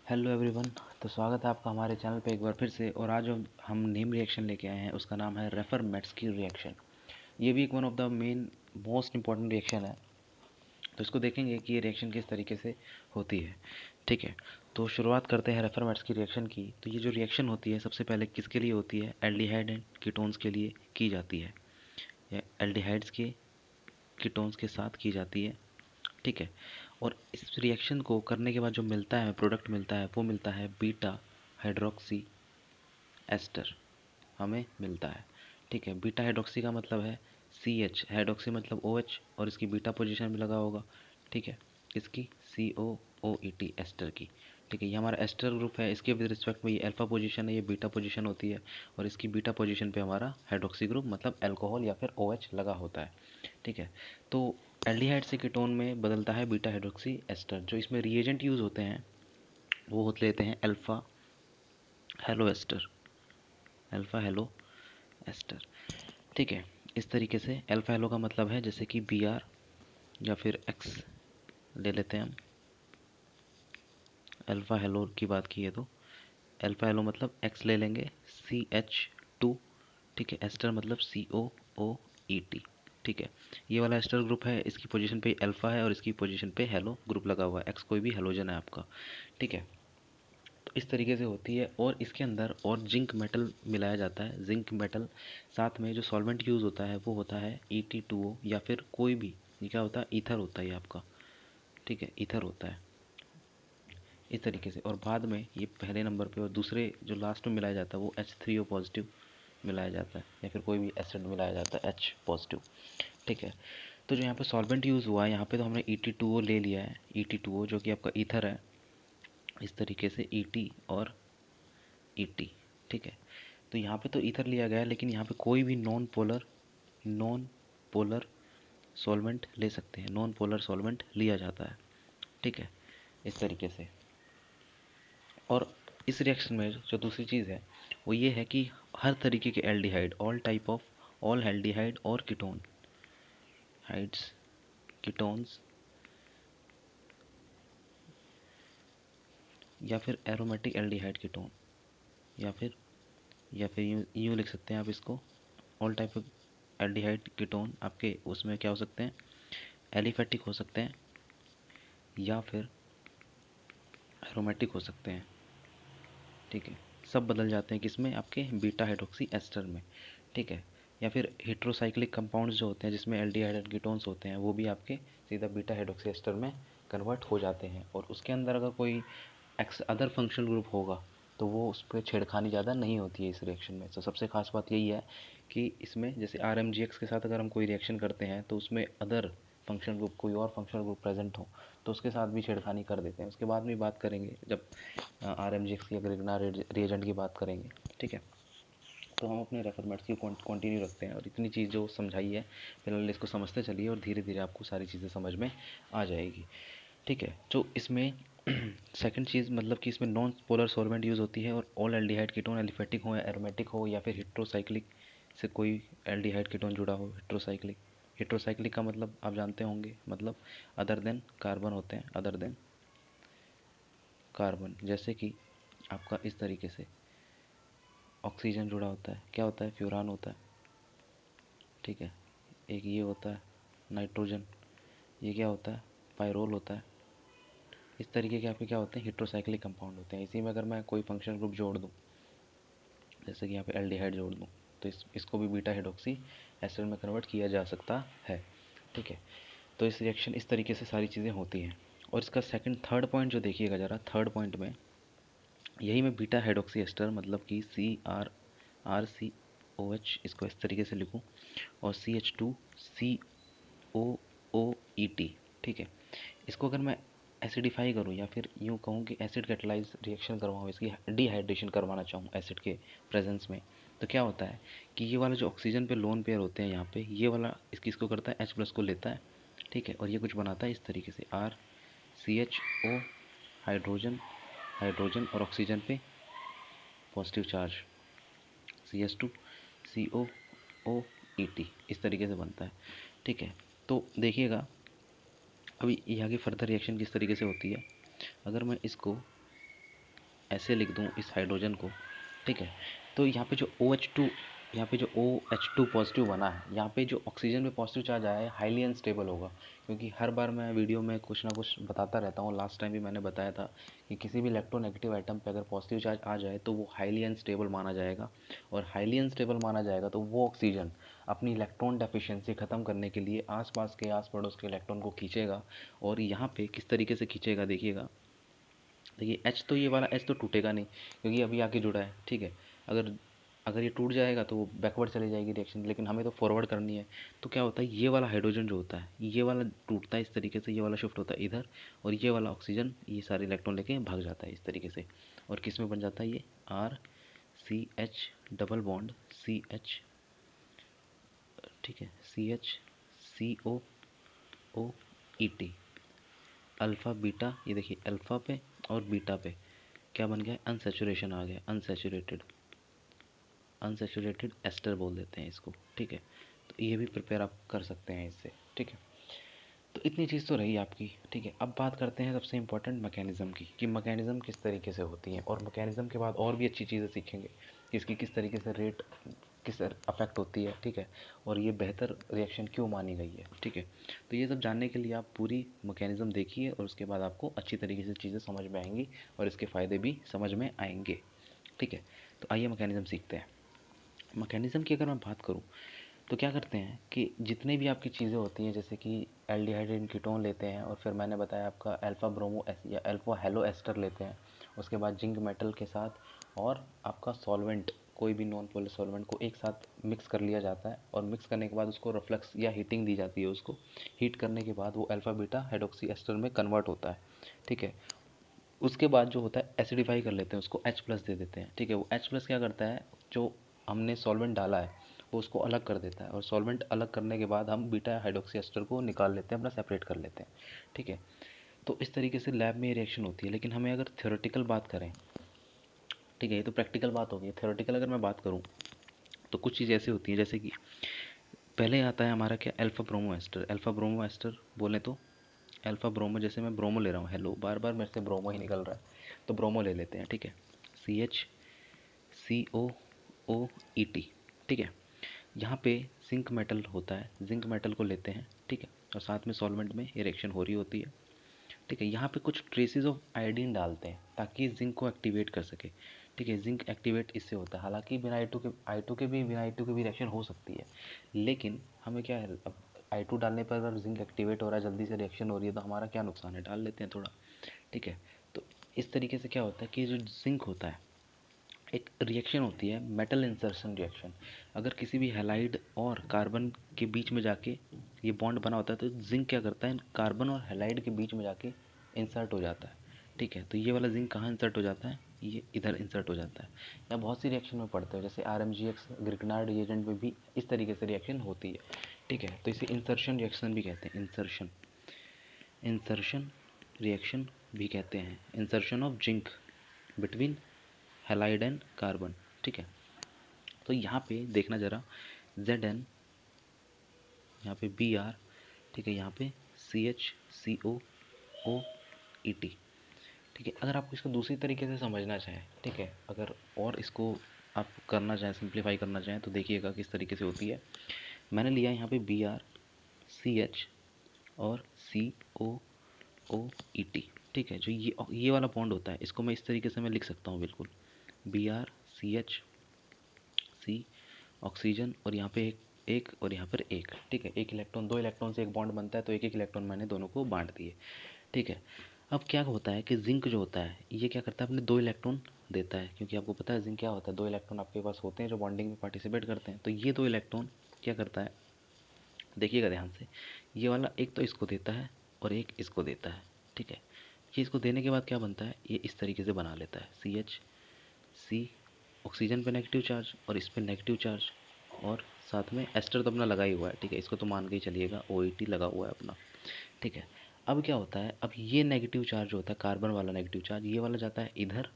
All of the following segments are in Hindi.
Hello everyone. तो स्वागत है आपका हमारे चैनल पे एक बार फिर से। और आज हम नेम रिएक्शन लेके आए हैं, उसका नाम है रेफर-मैट्स्की रिएक्शन। ये भी एक one of the main most important reaction है। तो इसको देखेंगे कि ये रिएक्शन किस तरीके से होती है। ठीक है, तो शुरुआत करते हैं रेफर-मैट्स्की रिएक्शन की। तो ये जो रिएक्शन होती है सबसे पहले किसके लिए होती है? एल्डिहाइड एंड कीटोन्स के लिए की जाती है। या एल्डिहाइड्स के कीटोन्स के साथ की जाती है। ठीक है, और इस रिएक्शन को करने के बाद जो मिलता है, प्रोडक्ट मिलता है, वो मिलता है बीटा हाइड्रोक्सी एस्टर हमें मिलता है। ठीक है, बीटा हाइड्रोक्सी का मतलब है CH, हाइड्रोक्सी मतलब OH, और इसकी बीटा पोजीशन भी लगा होगा। ठीक है, इसकी COOET एस्टर की। ठीक है, ये हमारा एस्टर ग्रुप है। इसके विद रिस्पेक्ट में ये अल्फा पोजीशन है, ये बीटा पोजीशन होती है, और इसकी बीटा पोजीशन पे हमारा हाइड्रोक्सी ग्रुप मतलब अल्कोहल या फिर OH लगा होता है। ठीक है, तो एल्डिहाइड से कीटोन में बदलता है बीटा हाइड्रोक्सी एस्टर। जो इसमें रिएजेंट यूज़ होते हैं वो होते लेते हैं alpha halo ester, alpha halo ester. ठीक है, इस तरीके से अल्फा हेलो का मतलब है जैसे कि Br या फिर X ले लेते हैं हम। अल्फा हेलो की बात की है तो अल्फा हेलो मतलब X ले लेंगे, CH2। ठीक है, एस्टर मतलब COOET। ठीक है, ये वाला एस्टर ग्रुप है, इसकी पोजीशन पे अल्फा है और इसकी पोजीशन पे हेलो ग्रुप लगा हुआ है। X कोई भी हेलोजन है आपका। ठीक है, तो इस तरीके से होती है। और इसके अंदर और जिंक मेटल मिलाया जाता है। जिंक मेटल साथ में जो सॉल्वेंट यूज़ होता है वो होता है ET2O, या फिर कोई भी, ये क्या होता है, ईथर होता है ये आपका। ठीक है, ईथर होता है इस तरीके से। और बाद में ये पहले नंबर पे और दूसरे जो लास्ट में मिलाया जाता है वो H3O पॉजिटिव मिलाया जाता है, या फिर कोई भी एसिड मिलाया जाता है H पॉजिटिव। ठीक है, तो जो यहाँ पे सॉल्वेंट यूज़ हुआ है, यहाँ पे तो हमने ET2O ले लिया है, ET2O जो कि आपका ईथर है। इस तरीके से ET और ET। ठीक है, तो यहाँ पे तो ईथर लिया गया है, लेकिन यहाँ पे कोई भी नॉन पोलर सॉल्वेंट ले सकते हैं। नॉन पोलर सॉल्वेंट लिया जाता है। ठीक है, इस तरीके से। और इस रिएक्शन में जो दूसरी चीज़ है वो ये है कि हर तरीके के एल्डिहाइड, ऑल एल्डिहाइड और कीटोन हाइड्स कीटोन्स या फिर एरोमेटिक एल्डिहाइड कीटोन, या फिर यूँ लिख सकते हैं आप इसको, all type of aldehyde ketone आपके उसमें क्या हो सकते हैं, एलिफेटिक हो सकते हैं या फिर एरोमेटिक हो सकते हैं। ठीक है, सब बदल जाते हैं किसमें, आपके बीटा हाइड्रोक्सी एस्टर में। ठीक है, या फिर हेट्रोसाइक्लिक कंपाउंड्स जो होते हैं जिसमें एल्डिहाइड कीटोन्स होते हैं वो भी आपके सीधा बीटा हाइड्रोक्सी एस्टर में कन्वर्ट हो जाते हैं। और उसके अंदर अगर कोई एक्स अदर फंक्शनल ग्रुप होगा तो वो उस पर छेड़खानी ज़्यादा नहीं होती है इस रिएक्शन में। तो सबसे खास बात यही है कि इसमें जैसे RMGX के साथ अगर हम कोई रिएक्शन करते हैं तो उसमें अदर फंक्शनल ग्रुप, कोई और फंक्शनल ग्रुप प्रेजेंट हो तो उसके साथ भी छेड़खानी कर देते हैं। उसके बाद में बात करेंगे जब RMGX की अगर इग्ना रिएजेंट की बात करेंगे। ठीक है, तो हम अपने रेफरमेट्स की कंटिन्यू रखते हैं। और इतनी चीज़ जो समझाई है फिलहाल इसको समझते चलिए, और धीरे धीरे आपको सारी चीज़ें समझ में आ जाएगी। ठीक है, तो इसमें सेकंड चीज़ मतलब कि इसमें नॉन पोलर सॉल्वेंट यूज़ होती है। और ऑल एल्डिहाइड कीटोन एलिफेटिक हो या एरोमेटिक हो या फिर हेट्रोसाइक्लिक से कोई एल्डिहाइड कीटोन जुड़ा हो। हेट्रोसाइक्लिक, हेट्रोसाइक्लिक का मतलब आप जानते होंगे, मतलब अदर देन कार्बन होते हैं, अदर देन कार्बन। जैसे कि आपका इस तरीके से ऑक्सीजन जुड़ा होता है, क्या होता है, फ्यूरान होता है। ठीक है, एक ये होता है नाइट्रोजन, ये क्या होता है, पायरोल होता है। इस तरीके के आपके क्या होते हैं, हेट्रोसाइक्लिक कंपाउंड होते हैं। इसी में अगर मैं कोई फंक्शनल ग्रुप जोड़ दूँ, जैसे कि यहाँ पे एल्डिहाइड जोड़ दूँ, तो इसको भी बीटा हाइड्रोक्सी एसिड में कन्वर्ट किया जा सकता है। ठीक है, तो इस रिएक्शन इस तरीके से सारी चीज़ें होती हैं। और इसका थर्ड पॉइंट जो देखिएगा ज़रा, थर्ड पॉइंट में यही मैं बीटा हाइड्रोक्सी एस्टर मतलब कि CrRCOH इसको इस तरीके से लिखूँ, और CH2COOET। ठीक है, इसको अगर मैं एसिडिफाई करूँ या फिर यूँ कहूँ कि एसिड कैटलाइज रिएक्शन करवाऊँ, इसकी डिहाइड्रेशन करवाना चाहूँ एसिड के प्रेजेंस में, तो क्या होता है कि ये वाला जो ऑक्सीजन पे लोन पेयर होते हैं यहाँ पे, ये वाला इसको करता है H+ को लेता है। ठीक है, और ये कुछ बनाता है इस तरीके से RCHO, हाइड्रोजन हाइड्रोजन और ऑक्सीजन पे पॉजिटिव चार्ज CH2COOET इस तरीके से बनता है। ठीक है, तो देखिएगा अभी यहाँ की फर्दर रिएक्शन किस तरीके से होती है। अगर मैं इसको ऐसे लिख दूँ इस हाइड्रोजन को, ठीक है, तो यहाँ पे जो OH2, यहाँ पे जो OH2 पॉजिटिव बना है, यहाँ पे जो ऑक्सीजन में पॉजिटिव चार्ज आया है हाईली अनस्टेबल होगा, क्योंकि हर बार मैं वीडियो में कुछ ना कुछ बताता रहता हूँ। लास्ट टाइम भी मैंने बताया था कि किसी भी इलेक्ट्रोनेगेटिव आइटम पे अगर पॉजिटिव चार्ज आ जाए तो वो हाईली अनस्टेबल माना जाएगा, और हाईली अनस्टेबल माना जाएगा तो वो ऑक्सीजन अपनी इलेक्ट्रॉन डेफिशिएंसी ख़त्म करने के लिए आसपास के आस पड़ोस के इलेक्ट्रॉन को खींचेगा। और यहाँ पे किस तरीके से खींचेगा देखिएगा, देखिए एच तो, ये वाला एच तो टूटेगा नहीं क्योंकि अभी आके जुड़ा है, ठीक है। अगर अगर ये टूट जाएगा तो वो बैकवर्ड चली जाएगी रिएक्शन, लेकिन हमें तो फॉरवर्ड करनी है। तो क्या होता है, ये वाला हाइड्रोजन जो होता है ये वाला टूटता है इस तरीके से, ये वाला शिफ्ट होता है इधर, और ये वाला ऑक्सीजन ये सारे इलेक्ट्रॉन लेके भाग जाता है इस तरीके से। और किस में बन जाता है ये RCH डबल बॉन्ड CH, ठीक है, CHCOOET अल्फ़ा बीटा। ये देखिए अल्फ़ा पे और बीटा पे क्या बन गया, अनसेचुरेशन आ गया, अनसेचुरेटेड, अनसेचुरेटेड एस्टर बोल देते हैं इसको, ठीक है। तो ये भी प्रिपेयर आप कर सकते हैं इससे, ठीक है। तो इतनी चीज़ तो रही आपकी, ठीक है। अब बात करते हैं सबसे इम्पोर्टेंट मैकेनिज़्म की, कि मैकेनिज़्म किस तरीके से होती है, और मैकेनिज़्म के बाद और भी अच्छी चीज़ें सीखेंगे कि इसकी किस तरीके से रेट किस अफेक्ट होती है, ठीक है, और ये बेहतर रिएक्शन क्यों मानी गई है, ठीक है। तो ये सब जानने के लिए आप पूरी मैकेनिज़्म देखिए, और उसके बाद आपको अच्छी तरीके से चीज़ें समझ में आएंगी और इसके फ़ायदे भी समझ में आएंगे, ठीक है। तो आइए मैकेनिज़्म सीखते हैं। मैकेनिज़्म की अगर मैं बात करूँ तो क्या करते हैं कि जितने भी आपकी चीज़ें होती हैं, जैसे कि एल्डिहाइड कीटोन लेते हैं, और फिर मैंने बताया आपका अल्फ़ा ब्रोमो या अल्फ़ा हेलो एस्टर लेते हैं, उसके बाद जिंक मेटल के साथ और आपका सॉल्वेंट, कोई भी नॉन पोलर सॉल्वेंट को एक साथ मिक्स कर लिया जाता है, और मिक्स करने के बाद उसको रिफ्लक्स या हीटिंग दी जाती है, उसको हीट करने के बाद वो अल्फ़ा बीटा हाइड्रोक्सी एस्टर में कन्वर्ट होता है, ठीक है। उसके बाद जो होता है एसिडिफाई कर लेते हैं, उसको H+ दे देते हैं, ठीक है। वो H+ क्या करता है, जो हमने सॉल्वेंट डाला है वो उसको अलग कर देता है, और सॉल्वेंट अलग करने के बाद हम बीटा हाइड्रोक्सी एस्टर को निकाल लेते हैं, अपना सेपरेट कर लेते हैं, ठीक है। तो इस तरीके से लैब में ये रिएक्शन होती है। लेकिन हमें अगर थ्योरेटिकल बात करें, ठीक है, ये तो प्रैक्टिकल बात होगी, थ्योरेटिकल अगर मैं बात करूँ तो कुछ चीज़ ऐसी होती है, जैसे कि पहले आता है हमारा क्या, alpha bromo ester. Alpha bromo ester बोले तो अल्फ़ा ब्रोमो, जैसे मैं ब्रोमो ले रहा हूँ, हेलो बार बार मेरे से ब्रोमो ही निकल रहा है, तो ब्रोमो ले लेते हैं, ठीक है, CHCOOET, ठीक है। यहाँ पे जिंक मेटल होता है, जिंक मेटल को लेते हैं, ठीक है, और साथ में सॉल्वेंट में ये रिएक्शन हो रही होती है, ठीक है। यहाँ पे कुछ ट्रेसेस ऑफ आयोडीन डालते हैं ताकि जिंक को एक्टिवेट कर सके, ठीक है। जिंक एक्टिवेट इससे होता है, हालांकि बिना आई टू के भी रिएक्शन हो सकती है, लेकिन हमें क्या है, अब I2 डालने पर अगर जिंक एक्टिवेट हो रहा है, जल्दी से रिएक्शन हो रही है, तो हमारा क्या नुकसान है, डाल लेते हैं थोड़ा, ठीक है। तो इस तरीके से क्या होता है कि जो जिंक होता है, एक रिएक्शन होती है मेटल इंसर्शन रिएक्शन। अगर किसी भी हैलाइड और कार्बन के बीच में जाके ये बॉन्ड बना होता है, तो जिंक क्या करता है, कार्बन और हैलाइड के बीच में जाके इंसर्ट हो जाता है, ठीक है। तो ये वाला जिंक कहाँ इंसर्ट हो जाता है, ये इधर इंसर्ट हो जाता है। या बहुत सी रिएक्शन में पढ़ते हैं, जैसे RMGX ग्रिग्नार्ड रिएजेंट में भी इस तरीके से रिएक्शन होती है, ठीक है। तो इसे इंसर्शन रिएक्शन भी कहते हैं, इंसर्शन, इंसर्शन रिएक्शन भी कहते हैं, insertion of zinc between halide and carbon, ठीक है। तो यहाँ पे देखना ज़रा, Zn, यहाँ पे Br, ठीक है, यहाँ पे CHCOOET, ठीक है। अगर आपको इसको दूसरी तरीके से समझना चाहें, ठीक है, अगर और इसको आप करना चाहें, सिंप्लीफाई करना चाहें, तो देखिएगा किस तरीके से होती है। मैंने लिया यहाँ पे Br, CH और COOET, ठीक है। जो ये वाला बॉन्ड होता है, इसको मैं इस तरीके से मैं लिख सकता हूँ बिल्कुल, Br CH C ऑक्सीजन, और यहाँ पे एक और यहाँ पर एक, ठीक है। एक इलेक्ट्रॉन, दो इलेक्ट्रॉन से एक बॉन्ड बनता है, तो एक एक इलेक्ट्रॉन मैंने दोनों को बांट दिए, ठीक है। अब क्या होता है कि जिंक जो होता है ये क्या करता है, अपने दो इलेक्ट्रॉन देता है, क्योंकि आपको पता है जिंक क्या होता है, दो इलेक्ट्रॉन आपके पास होते हैं जो बॉन्डिंग में पार्टिसिपेट करते हैं। तो ये दो इलेक्ट्रॉन क्या करता है, देखिएगा ध्यान से, ये वाला एक तो इसको देता है और एक इसको देता है, ठीक है। ये इसको देने के बाद क्या बनता है, ये इस तरीके से बना लेता है, CH, ऑक्सीजन पे नेगेटिव चार्ज और इस पे नेगेटिव चार्ज, और साथ में एस्टर तो अपना लगा ही हुआ है, ठीक है, इसको तो मान के ही चलिएगा, OET लगा हुआ है अपना, ठीक है। अब क्या होता है, अब ये नेगेटिव चार्ज होता है, कार्बन वाला नेगेटिव चार्ज, ये वाला जाता है इधर,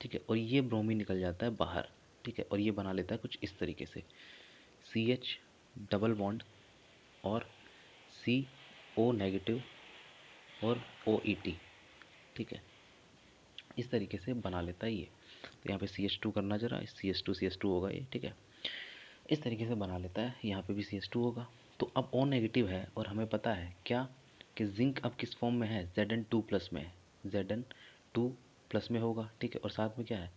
ठीक है, और ये ब्रोमीन निकल जाता है बाहर, ठीक है, और ये बना लेता है कुछ इस तरीके से, CH डबल बॉन्ड और CO नेगेटिव और OET, ठीक है। इस तरीके से बना लेता है ये। तो यहाँ पे CH2 करना जरा, CH2 होगा ये, ठीक है। इस तरीके से बना लेता है, यहाँ पे भी CH2 होगा। तो अब O नेगेटिव है और हमें पता है क्या कि जिंक अब किस फॉर्म में है, Zn2 प्लस में है, Zn2 प्लस में होगा, ठीक है। और साथ में क्या है,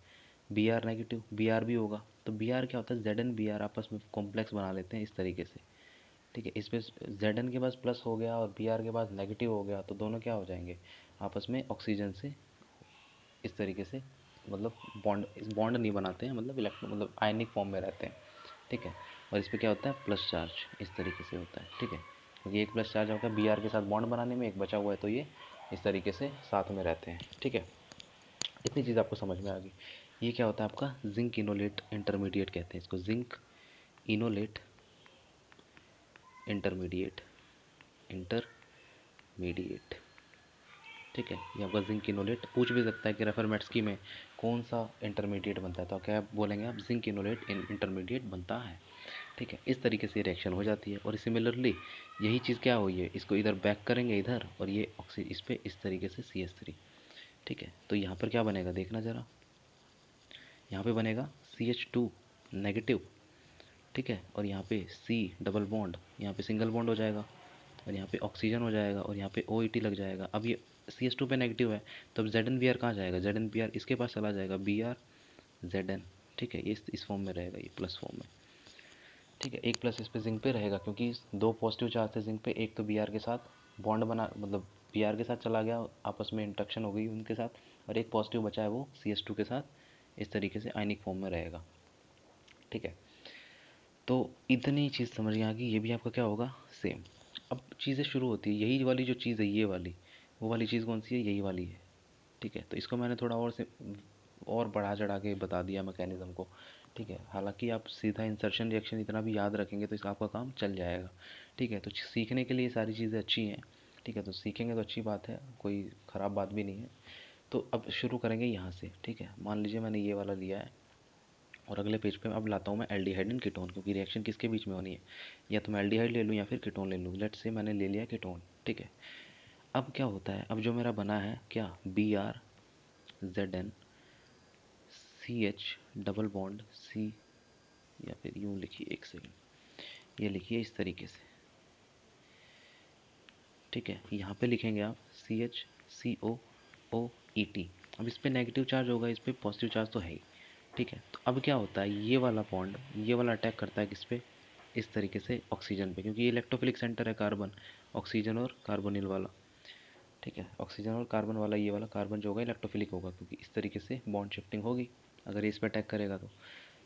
Br नेगेटिव, Br भी होगा। तो Br क्या होता है, Zn Br आपस में कॉम्प्लेक्स बना लेते हैं इस तरीके से, ठीक है। इसमें Zn के पास प्लस हो गया और Br के पास नेगेटिव हो गया, तो दोनों क्या हो जाएंगे आपस में ऑक्सीजन से इस तरीके से, मतलब बॉन्ड नहीं बनाते हैं, मतलब मतलब आयनिक फॉर्म में रहते हैं, ठीक है। और इस पर क्या होता है, प्लस चार्ज इस तरीके से होता है, ठीक है। क्योंकि एक प्लस चार्ज होता है Br के साथ बॉन्ड बनाने में, एक बचा हुआ है, तो ये इस तरीके से साथ में रहते हैं, ठीक है। इतनी चीज़ आपको समझ में आ गई। ये क्या होता है आपका जिंक इनोलेट इंटरमीडिएट कहते हैं इसको, जिंक इनोलेट इंटरमीडिएट, ठीक है। ये आपका जिंक इनोलेट। पूछ भी सकता है कि रेफरमेट्सकी में कौन सा इंटरमीडिएट बनता है, तो क्या बोलेंगे आप, जिंक इनोलेट इंटरमीडिएट बनता है, ठीक है। इस तरीके से रिएक्शन हो जाती है। और सिमिलरली यही चीज़ क्या हुई है, इसको इधर बैक करेंगे इधर, और ये इस पर इस तरीके से CH3, ठीक है। तो यहाँ पर क्या बनेगा देखना ज़रा, यहाँ पे बनेगा CH2 नेगेटिव, ठीक है। और यहाँ पे C डबल बॉन्ड, यहाँ पे सिंगल बॉन्ड हो जाएगा, और यहाँ पे ऑक्सीजन हो जाएगा, और यहाँ पे OET लग जाएगा। अब ये CH2 पे नेगेटिव है, तो अब ZnBr कहाँ जाएगा, ZnBr इसके पास चला जाएगा, Br Zn, ठीक है। ये इस फॉर्म में रहेगा, ये प्लस फॉर्म में, ठीक है। एक प्लस इस पे जिंक पे रहेगा, क्योंकि दो पॉजिटिव चार्ज थे जिंक पे, एक तो Br के साथ बॉन्ड बना, मतलब Br के साथ चला गया, आपस में इंट्रैक्शन हो गई उनके साथ, और एक पॉजिटिव बचा है वो CH2 के साथ इस तरीके से आयनिक फॉर्म में रहेगा, ठीक है। तो इतनी चीज़ समझ में आ गई। ये भी आपका क्या होगा, सेम। अब चीज़ें शुरू होती है, यही वाली जो चीज़ है ये वाली, वो वाली चीज़ कौन सी है, यही वाली है, ठीक है। तो इसको मैंने थोड़ा और बढ़ा चढ़ा के बता दिया मैकेनिज़्म को, ठीक है। हालांकि आप सीधा इंसर्शन रिएक्शन इतना भी याद रखेंगे तो इसका आपका काम चल जाएगा, ठीक है। तो सीखने के लिए सारी चीज़ें अच्छी हैं, ठीक है। तो सीखेंगे तो अच्छी बात है, कोई ख़राब बात भी नहीं है। तो अब शुरू करेंगे यहाँ से, ठीक है। मान लीजिए मैंने ये वाला लिया है, और अगले पेज पे अब लाता हूँ मैं एल्डिहाइड एंड कीटोन, क्योंकि रिएक्शन किसके बीच में होनी है, या तो मैं एल्डिहाइड ले लूँ या फिर कीटोन ले लूँ। लेट्स से मैंने ले लिया कीटोन, ठीक है। अब क्या होता है, अब जो मेरा बना है क्या, Br Zn CH double bond C, या फिर यूँ लिखिए, एक सेकेंड, ये लिखिए इस तरीके से, ठीक है। यहाँ पे लिखेंगे आप CHCOOET। अब इस पर नेगेटिव चार्ज होगा, इस पर पॉजिटिव चार्ज तो है ही, ठीक है। तो अब क्या होता है, ये वाला बॉन्ड ये वाला अटैक करता है किस पे, इस तरीके से ऑक्सीजन पे, क्योंकि ये इलेक्ट्रोफिलिक सेंटर है कार्बन, ऑक्सीजन और कार्बोनिल वाला, ठीक है। ऑक्सीजन और कार्बन वाला, ये वाला कार्बन जो होगा इलेक्ट्रोफिलिक होगा, क्योंकि इस तरीके से बॉन्ड शिफ्टिंग होगी अगर ये इस पर अटैक करेगा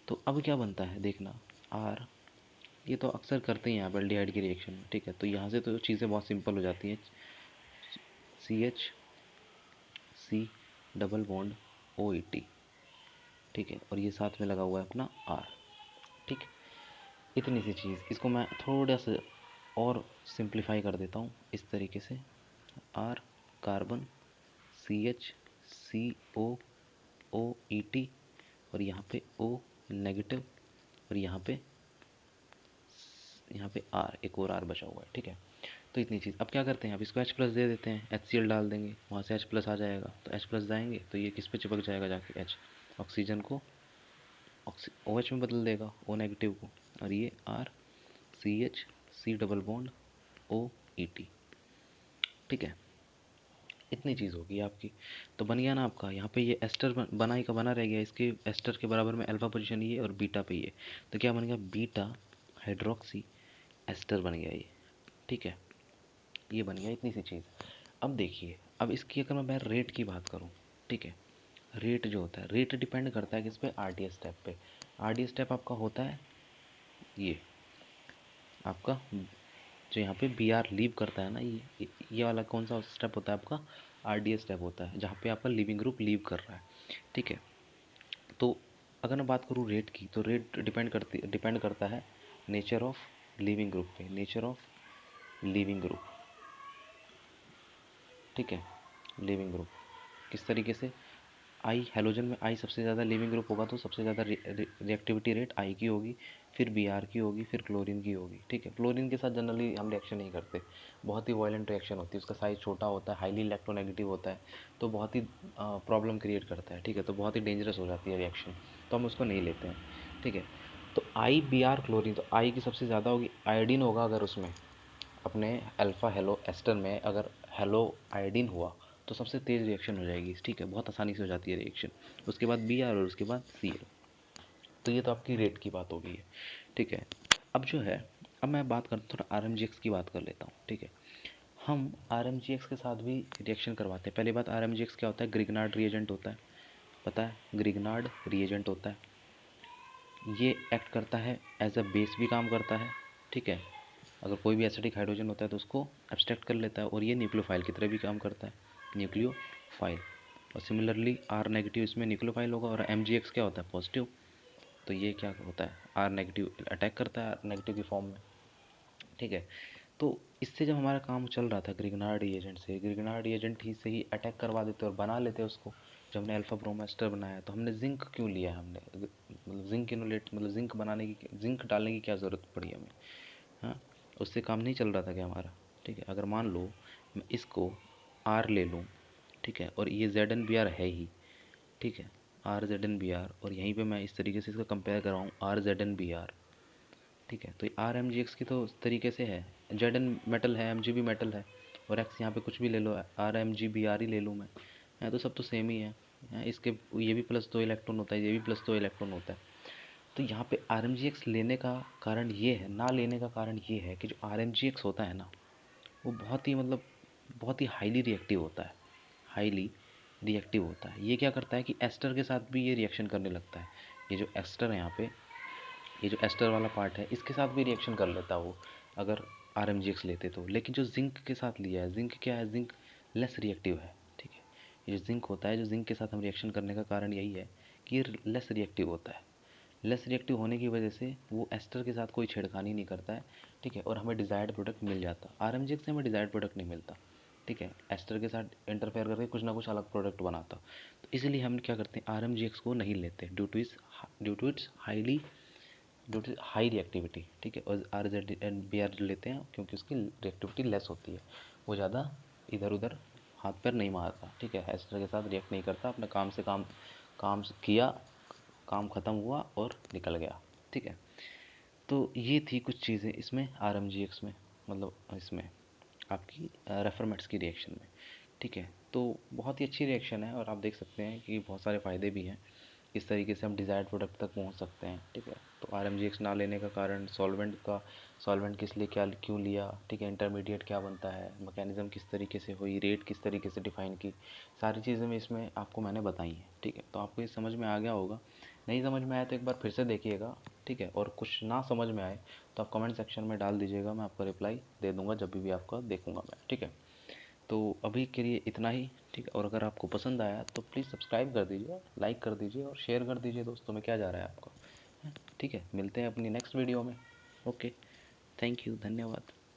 तो अब क्या बनता है देखना, R, ये तो अक्सर करते हैं आप एल्डिहाइड की रिएक्शन में, ठीक है। तो यहाँ से तो चीज़ें बहुत सिंपल हो जाती हैं, CH C double bond OET, ठीक है। और ये साथ में लगा हुआ है अपना R, ठीक है। इतनी सी चीज़, इसको मैं थोड़ा सा और सिंप्लीफाई कर देता हूँ इस तरीके से, R कार्बन CH COOET, और यहाँ पे O नेगेटिव, और यहाँ पे R, एक और R बचा हुआ है, ठीक है। तो इतनी चीज़। अब क्या करते हैं, अब इसको H प्लस दे देते हैं, HCl डाल देंगे, वहाँ से H प्लस आ जाएगा, तो H प्लस जाएंगे तो ये किस पे चिपक जाएगा जाके, H ऑक्सीजन को OH में बदल देगा, O नेगेटिव को, और ये R CH C double bond OET, ठीक है। इतनी चीज़ होगी आपकी। तो बन गया ना आपका, यहाँ पे ये एस्टर बना ही का बना रह गया, इसके एस्टर के बराबर में अल्फा पोजीशन ये और बीटा पे ये, तो क्या बन गया, बीटा हाइड्रोक्सी एस्टर बन गया ये, ठीक है। ये बन गया इतनी सी चीज़। अब देखिए, अब इसकी अगर मैं रेट की बात करूँ, ठीक है। रेट जो होता है, रेट डिपेंड करता है किस पे, RDS स्टेप पे। RDS स्टेप आपका होता है ये आपका, जो यहाँ पे Br लीव करता है ना, ये वाला कौन सा स्टेप होता है आपका, RDS स्टेप होता है, जहाँ पे आपका लिविंग ग्रुप लीव कर रहा है, ठीक है। तो अगर मैं बात करूँ रेट की, तो रेट डिपेंड करता है नेचर ऑफ लिविंग ग्रुप पे, नेचर ऑफ लिविंग ग्रुप, ठीक है। लिविंग ग्रुप किस तरीके से, आई हैलोजन में आई सबसे ज़्यादा लीविंग ग्रुप होगा तो सबसे ज़्यादा रिएक्टिविटी रेट आई की होगी, फिर Br की होगी, फिर क्लोरीन की होगी। ठीक है, क्लोरीन के साथ जनरली हम रिएक्शन नहीं करते, बहुत ही वायलेंट रिएक्शन होती है, उसका साइज़ छोटा होता है, हाईली इलेक्ट्रोनेगेटिव होता है, तो बहुत ही प्रॉब्लम क्रिएट करता है। ठीक है, तो बहुत ही डेंजरस हो जाती है रिएक्शन, तो हम उसको नहीं लेते हैं। ठीक है, तो आई Br क्लोरीन, तो आई की सबसे ज़्यादा होगी, आयोडीन होगा अगर उसमें अपने अल्फ़ा हेलो एस्टर में अगर हेलो आयोडीन हुआ तो सबसे तेज़ रिएक्शन हो जाएगी। ठीक है, बहुत आसानी से हो जाती है रिएक्शन। उसके बाद Br और उसके बाद Cl। तो ये तो आपकी रेट की बात हो गई है। ठीक है, अब जो है, अब मैं बात करता हूँ थोड़ा RMGX की बात कर लेता हूँ। ठीक है, हम RMGX के साथ भी रिएक्शन करवाते हैं। पहली बात, RMGX क्या होता है? ग्रिग्नार्ड रिएजेंट होता है, पता है? ग्रिग्नार्ड रिएजेंट होता है, ये एक्ट करता है एज अ बेस भी काम करता है। ठीक है, अगर कोई भी एसिडिक हाइड्रोजन होता है तो उसको एब्स्ट्रैक्ट कर लेता है, और ये न्यूक्लियोफाइल की तरह भी काम करता है, न्यूक्लियोफाइल। और सिमिलरली R नेगेटिव इसमें न्यूक्लियोफाइल होगा, और MgX क्या होता है? पॉजिटिव। तो ये क्या होता है? R नेगेटिव अटैक करता है R नेगेटिव की फॉर्म में। ठीक है, तो इससे जब हमारा काम चल रहा था ग्रिग्नार्ड रिएजेंट से, ग्रिग्नार्ड रिएजेंट ही से ही अटैक करवा देते और बना लेते उसको। जब हमने अल्फा ब्रोमो एस्टर बनाया तो हमने जिंक क्यों लिया है? हमने मतलब जिंक इनोलेट, मतलब जिंक बनाने की, जिंक डालने की क्या ज़रूरत पड़ी हमें? हाँ, उससे काम नहीं चल रहा था क्या हमारा? ठीक है, अगर मान लो मैं इसको R ले लूँ, ठीक है, और ये ZnBr है ही, ठीक है, RZnBr, और यहीं पे मैं इस तरीके से इसका कंपेयर कराऊँ RZnBr, ठीक है, तो ये RMGX की तो उस तरीके से है, Zn मेटल है, Mg भी मेटल है, और X यहाँ पे कुछ भी ले लो, RMgBr ही ले लूँ मैं, है तो सब तो सेम ही है। इसके ये भी +2 इलेक्ट्रॉन होता है, ये भी +2 इलेक्ट्रॉन होता है। तो यहाँ पे RMGX लेने का कारण ये है, ना लेने का कारण ये है कि जो RMGX होता है ना, वो बहुत ही मतलब बहुत ही हाईली रिएक्टिव होता है, हाईली रिएक्टिव होता है। ये क्या करता है कि एस्टर के साथ भी ये रिएक्शन करने लगता है। ये जो एस्टर है यहाँ पे, ये जो एस्टर वाला पार्ट है, इसके साथ भी रिएक्शन कर लेता है वो, अगर RMGX लेते तो। लेकिन जो जिंक के साथ लिया है, जिंक क्या है? जिंक लेस रिएक्टिव है। ठीक है, ये जो जिंक होता है, जो जिंक के साथ हम रिएक्शन करने का कारण यही है कि ये लेस रिएक्टिव होता है। लेस रिएक्टिव होने की वजह से वो एस्टर के साथ कोई छेड़खानी नहीं करता है। ठीक है, और हमें डिज़ायर्ड प्रोडक्ट मिल जाता है। RMGX से हमें डिज़ायर्ड प्रोडक्ट नहीं मिलता। ठीक है, एस्टर के साथ इंटरफेयर करके कुछ ना कुछ अलग प्रोडक्ट बनाता। तो इसलिए हम क्या करते हैं, RMGX को नहीं लेते, due to its high reactivity. ठीक है, और RZnBr लेते हैं क्योंकि उसकी रिएक्टिविटी लेस होती है, वो ज़्यादा इधर उधर हाथ पैर नहीं मारता। ठीक है, एस्टर के साथ रिएक्ट नहीं करता, अपने काम से काम किया, काम ख़त्म हुआ और निकल गया। ठीक है, तो ये थी कुछ चीज़ें इसमें RMGX में, मतलब इसमें आपकी रेफरमेट्स की रिएक्शन में। ठीक है, तो बहुत ही अच्छी रिएक्शन है, और आप देख सकते हैं कि बहुत सारे फ़ायदे भी हैं। इस तरीके से हम डिज़ायर्ड प्रोडक्ट तक पहुंच सकते हैं। ठीक है, तो RMGX ना लेने का कारण सॉल्वेंट किस लिए, क्या क्यों लिया, ठीक है, इंटरमीडिएट क्या बनता है, मैकेनिज़्म किस तरीके से हुई, रेट किस तरीके से डिफ़ाइन की, सारी चीज़ें मैं इसमें आपको मैंने बताई हैं। ठीक है, तो आपको ये समझ में आ गया होगा। नहीं समझ में आया तो एक बार फिर से देखिएगा। ठीक है, और कुछ ना समझ में आए तो आप कमेंट सेक्शन में डाल दीजिएगा, मैं आपका रिप्लाई दे दूँगा जब भी आपका देखूँगा मैं। ठीक है, तो अभी के लिए इतना ही। ठीक है, और अगर आपको पसंद आया तो प्लीज़ सब्सक्राइब कर दीजिए, लाइक कर दीजिए और शेयर कर दीजिए दोस्तों में, क्या जा रहा है आपका। ठीक है, मिलते हैं अपनी नेक्स्ट वीडियो में। ओके, थैंक यू, धन्यवाद।